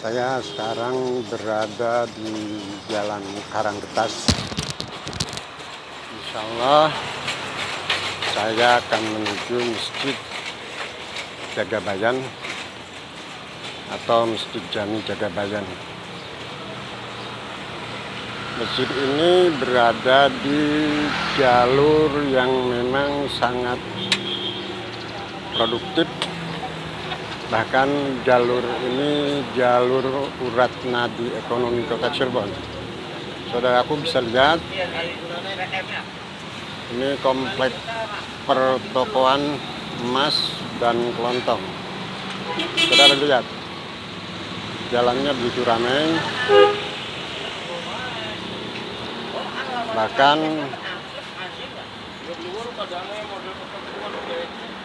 Saya sekarang berada di Jalan Karanggetas. Insya Allah saya akan menuju Masjid Jagabayan atau Masjid Jami Jagabayan. Masjid ini berada di jalur yang memang sangat produktif. Bahkan jalur ini jalur urat nadi ekonomi Kota Cirebon. Saudaraku bisa lihat, ini komplek pertokoan emas dan kelontong. Saudara lihat, jalannya begitu ramai. Bahkan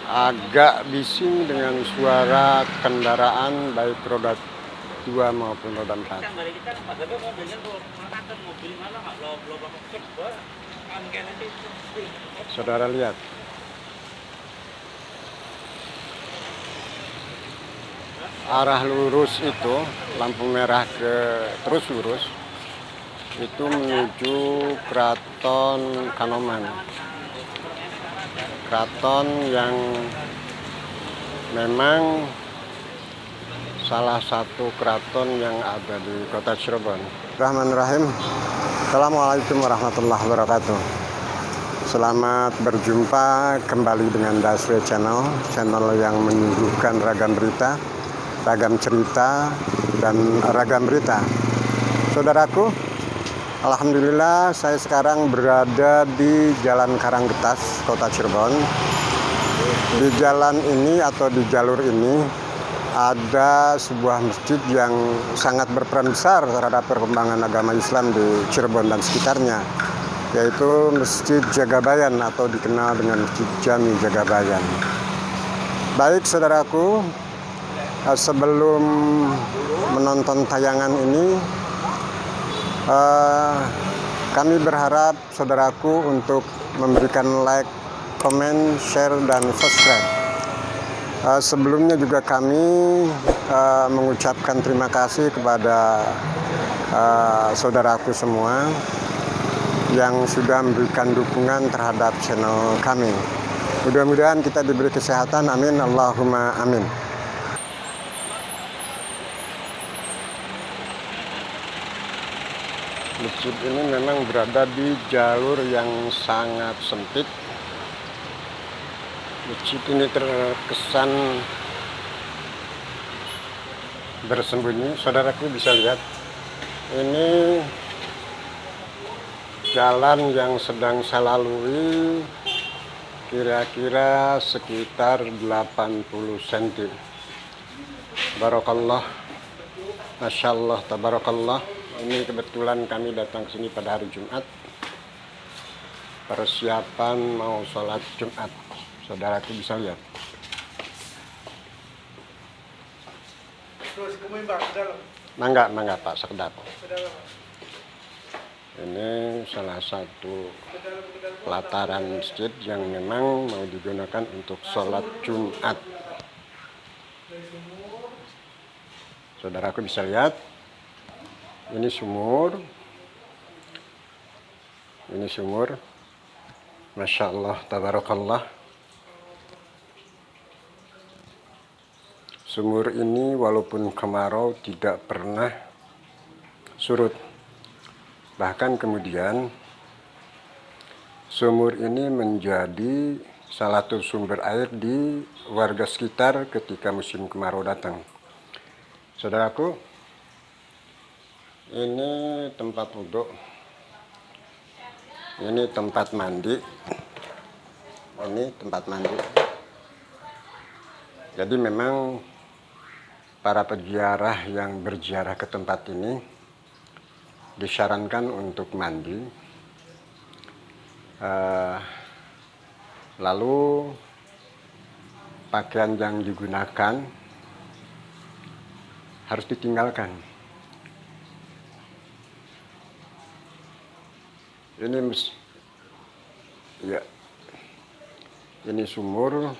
agak bising dengan suara kendaraan baik roda 2 maupun roda 4. Saudara lihat, arah lurus itu lampu merah terus lurus itu menuju Keraton Kanoman. Keraton yang memang salah satu keraton yang ada di Kota Cirebon. Bismillahirrahmanirrahim. Assalamualaikum warahmatullahi wabarakatuh. Selamat berjumpa kembali dengan Daswe Channel yang menyuguhkan ragam berita, ragam cerita, dan ragam berita. Saudaraku, alhamdulillah saya sekarang berada di Jalan Karanggetas, Kota Cirebon. Di jalan ini atau di jalur ini ada sebuah masjid yang sangat berperan besar terhadap perkembangan agama Islam di Cirebon dan sekitarnya, yaitu Masjid Jagabayan atau dikenal dengan Masjid Jami Jagabayan. Baik saudaraku, sebelum menonton tayangan ini, kami berharap saudaraku untuk memberikan like, komen, share, dan subscribe. Sebelumnya juga kami mengucapkan terima kasih kepada saudaraku semua yang sudah memberikan dukungan terhadap channel kami. Mudah-mudahan kita diberi kesehatan, amin, Allahumma amin. Masjid ini memang berada di jalur yang sangat sempit. Masjid ini terkesan bersembunyi. Saudaraku bisa lihat, ini jalan yang sedang saya lalui kira-kira sekitar 80 cm. Barakallah, Masya Allah, tabarakallah. Ini kebetulan kami datang ke sini pada hari Jumat, persiapan mau sholat Jumat. Saudaraku bisa lihat. Mangga Pak, sekedap. Ini salah satu pelataran masjid yang memang mau digunakan untuk sholat Jumat. Saudaraku bisa lihat, ini sumur, Masya Allah, tabarakallah. Sumur ini walaupun kemarau tidak pernah surut. Bahkan kemudian sumur ini menjadi salah satu sumber air di warga sekitar ketika musim kemarau datang. Saudaraku, ini tempat wudhu, ini tempat mandi, Jadi memang para peziarah yang berziarah ke tempat ini disarankan untuk mandi. Lalu pakaian yang digunakan harus ditinggalkan. Ini sumur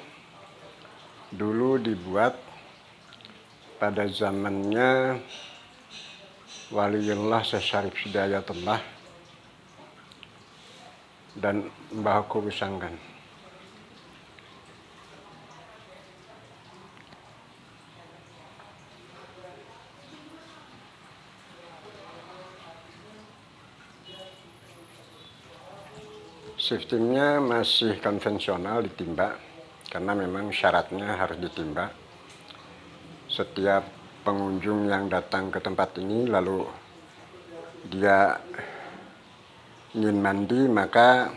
dulu dibuat pada zamannya Waliullah Syekh Syarif Hidayatullah dan Mbah Kowi Sanggan. Sistemnya masih konvensional ditimba, karena memang syaratnya harus ditimba. Setiap pengunjung yang datang ke tempat ini lalu dia ingin mandi, maka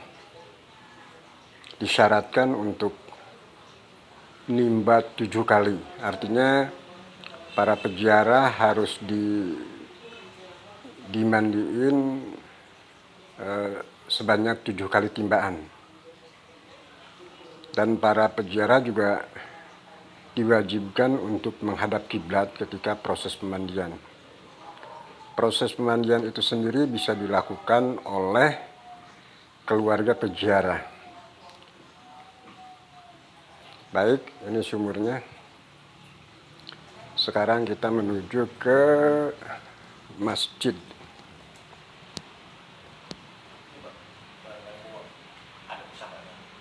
disyaratkan untuk nimba 7 kali. Artinya para peziarah harus dimandiin sebanyak 7 kali timbaan. Dan para peziarah juga diwajibkan untuk menghadap kiblat ketika proses pemandian. Proses pemandian itu sendiri bisa dilakukan oleh keluarga peziarah. Baik, ini sumurnya. Sekarang kita menuju ke masjid.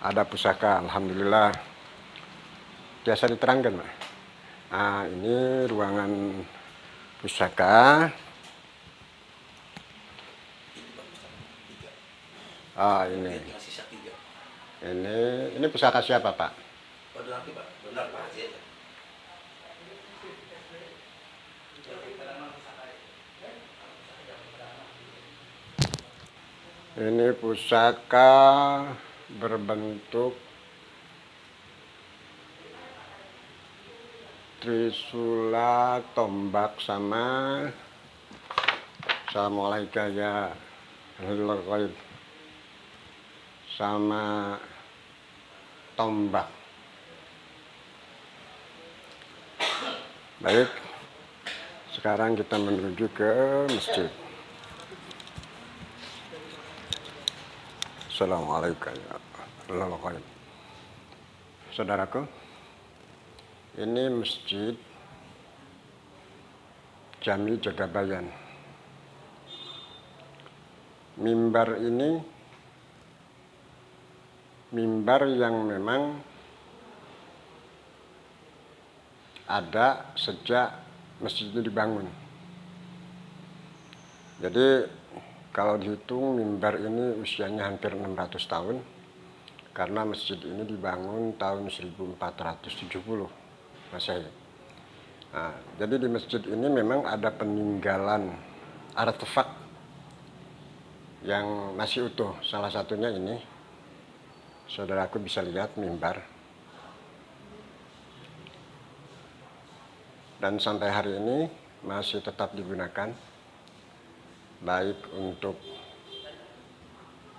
Ada pusaka, alhamdulillah. Biasa diterangkan, Pak. Nah, ini ruangan pusaka. Ah, ini. Ini pusaka siapa, Pak? Benar, Pak. Ini pusaka berbentuk trisula, tombak, sama Assalamualaikum ya sama tombak. Baik, sekarang kita menuju ke masjid. Assalamualaikum ya Allah. Saudaraku, ini masjid Jami Jagabayan. Mimbar ini mimbar yang memang ada sejak masjid itu dibangun. Jadi kalau dihitung mimbar ini usianya hampir 600 tahun, karena masjid ini dibangun tahun 1470 Masehi. Nah, jadi di masjid ini memang ada peninggalan artefak yang masih utuh. Salah satunya ini, saudaraku bisa lihat mimbar. Dan sampai hari ini masih tetap digunakan, baik untuk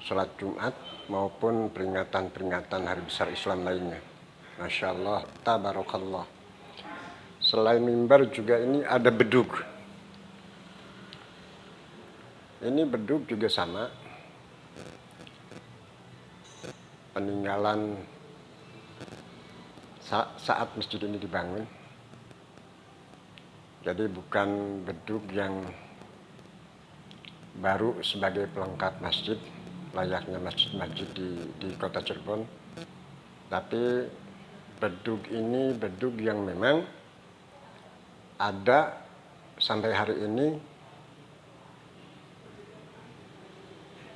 sholat Jumat maupun peringatan-peringatan hari besar Islam lainnya. Masya Allah, tabarakallah. Selain mimbar juga ini ada bedug. Ini bedug juga sama, peninggalan saat masjid ini dibangun. Jadi bukan bedug yang baru sebagai pelengkap masjid, layaknya masjid-masjid di kota Cirebon. Tapi bedug ini bedug yang memang ada sampai hari ini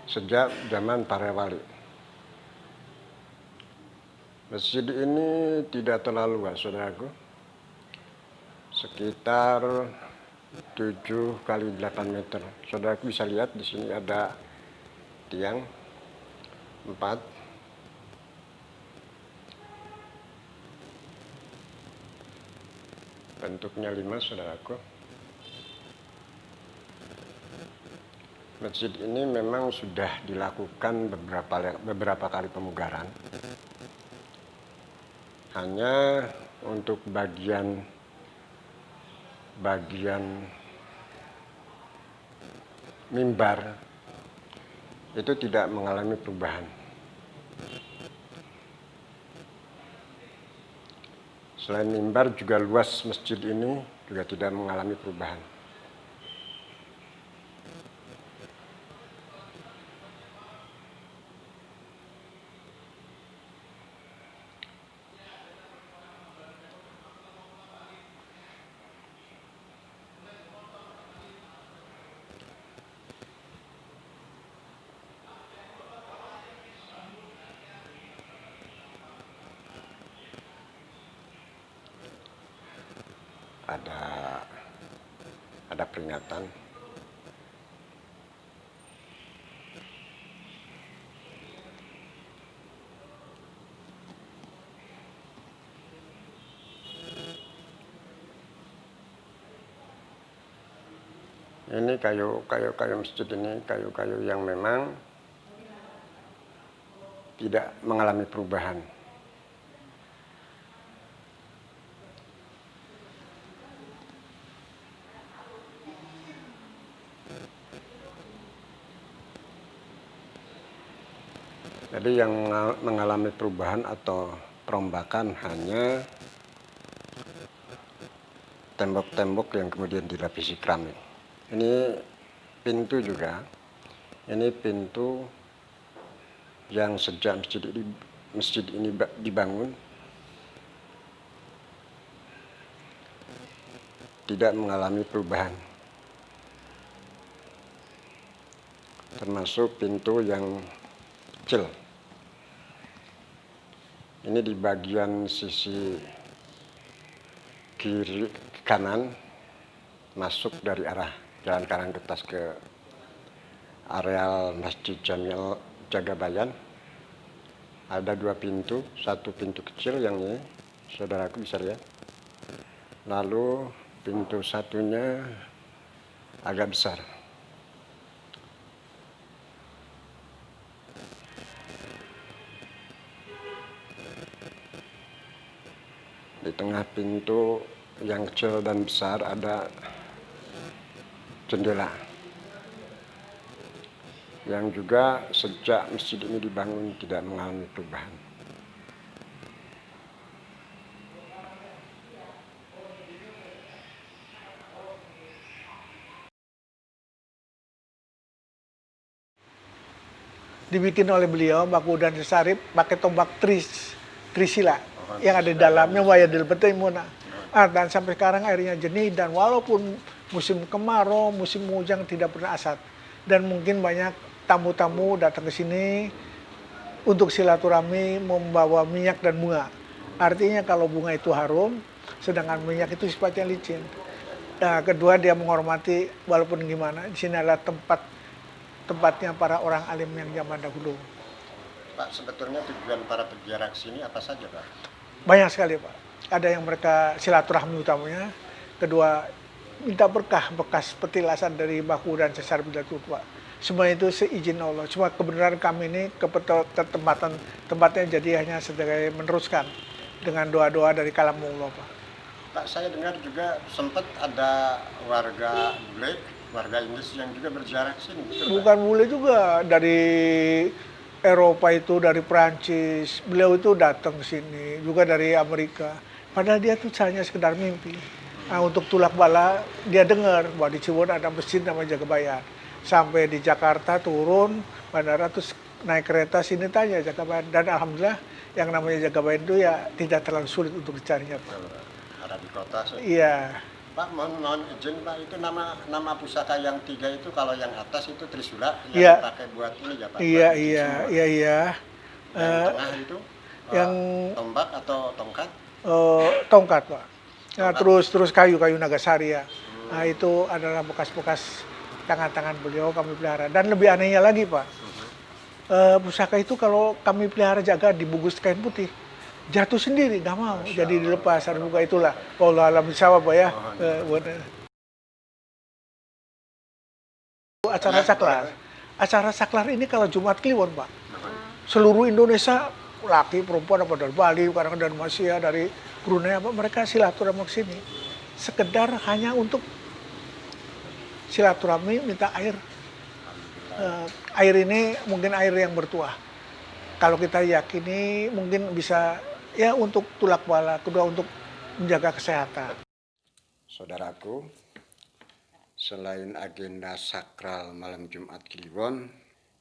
sejak zaman para wali. Masjid ini tidak terlalu luas, saudaraku. Sekitar 7 kali 8 meter. Saudaraku bisa lihat di sini ada tiang 4. Bentuknya 5, saudaraku. Masjid ini memang sudah dilakukan beberapa kali pemugaran. Hanya untuk bagian mimbar itu tidak mengalami perubahan. Selain mimbar juga luas masjid ini juga tidak mengalami perubahan. Ada peringatan. Ini kayu masjid ini kayu-kayu yang memang tidak mengalami perubahan. Jadi yang mengalami perubahan atau perombakan hanya tembok-tembok yang kemudian dilapisi keramik. Ini pintu juga. Ini pintu yang sejak masjid ini dibangun tidak mengalami perubahan. Termasuk pintu yang kecil. Ini di bagian sisi kiri kanan masuk dari arah Jalan Karangkertas ke areal Masjid Jamil Jagabayan. Ada dua pintu, satu pintu kecil yang ini, saudaraku bisa lihat. Lalu pintu satunya agak besar. Di tengah pintu yang kecil dan besar ada jendela yang juga sejak masjid ini dibangun tidak mengalami perubahan. Dibikin oleh beliau Bakudan Syarif pakai tombak trisila yang ada di dalamnya wayadil betimuna. Dan sampai sekarang airnya jernih dan walaupun musim kemarau, musim hujan tidak pernah asat. Dan mungkin banyak tamu-tamu datang ke sini untuk silaturahmi membawa minyak dan bunga. Artinya kalau bunga itu harum, sedangkan minyak itu sifatnya licin. Nah, kedua dia menghormati walaupun gimana. Di sini adalah tempatnya para orang alim yang zaman dahulu. Pak, sebetulnya tujuan para peziarah ke sini apa saja, Pak? Banyak sekali, Pak. Ada yang mereka silaturahmi utamanya. Kedua, minta berkah bekas petilasan dari baku dan sesar bila Pak. Semua itu seizin Allah. Cuma kebenaran kami ini tempatnya jadi hanya sebagai meneruskan dengan doa-doa dari kalamullah, Pak. Pak, saya dengar juga sempat ada warga bule, warga Inggris yang juga berziarah ke sini. Bukan bule juga, dari Eropa itu, dari Prancis. Beliau itu datang ke sini, juga dari Amerika. Padahal dia tuh hanya sekedar mimpi. Nah, untuk tulak bala, dia dengar bahwa di Cirebon ada masjid namanya Jagabayan. Sampai di Jakarta turun, bandara terus naik kereta sini tanya Jagabayan. Dan alhamdulillah yang namanya Jagabayan itu ya tidak terlalu sulit untuk dicarinya, Pak. Ada di kota. Iya. Pak, mohon izin Pak, itu nama pusaka yang 3 itu kalau yang atas itu Trisula yang Iya. dipakai buat ini ya Pak? Iya. Yang tengah itu yang tombak atau tongkat? Tongkat, Pak. Nah, terus kayu Nagasari ya. Nah, itu adalah bekas-bekas tangan-tangan beliau kami pelihara. Dan lebih anehnya lagi, Pak. Pusaka itu kalau kami pelihara jaga dibungkus kain putih. Jatuh sendiri, nggak mau. Jadi dilepas, harus buka itulah. Wallahu a'lam bishawab, Pak ya. Acara saklar. Acara saklar ini kalau Jumat Kliwon, Pak. Seluruh Indonesia, laki, perempuan, apa dari Bali, kadang dari Malaysia, dari Brunei, apa mereka silaturahmi ke sini. Sekedar hanya untuk silaturahmi, minta air. Air ini mungkin air yang bertuah. Kalau kita yakini mungkin bisa ya untuk tulak bala, kedua untuk menjaga kesehatan. Saudaraku, selain agenda sakral malam Jumat Kliwon,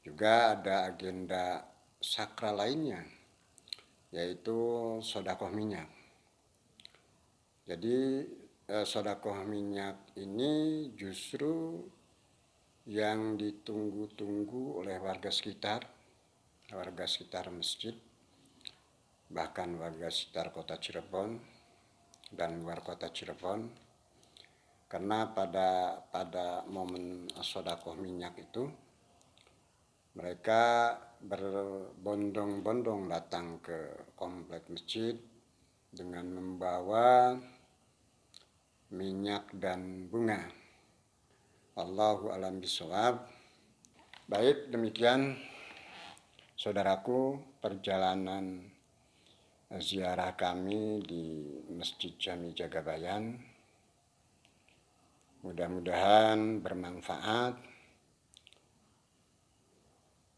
juga ada agenda sakral lainnya, yaitu sedekah minyak. Jadi sedekah minyak ini justru yang ditunggu-tunggu oleh warga sekitar masjid, bahkan warga sekitar kota Cirebon dan luar kota Cirebon, karena pada momen sedekah minyak itu mereka berbondong-bondong datang ke komplek masjid dengan membawa minyak dan bunga. Allahu a'lam bishawab. Baik, demikian saudaraku perjalanan ziarah kami di Masjid Jami Jagabayan. Mudah-mudahan bermanfaat.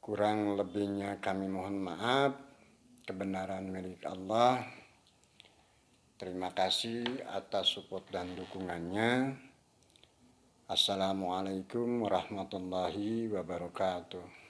Kurang lebihnya kami mohon maaf. Kebenaran milik Allah. Terima kasih atas support dan dukungannya. Assalamualaikum warahmatullahi wabarakatuh.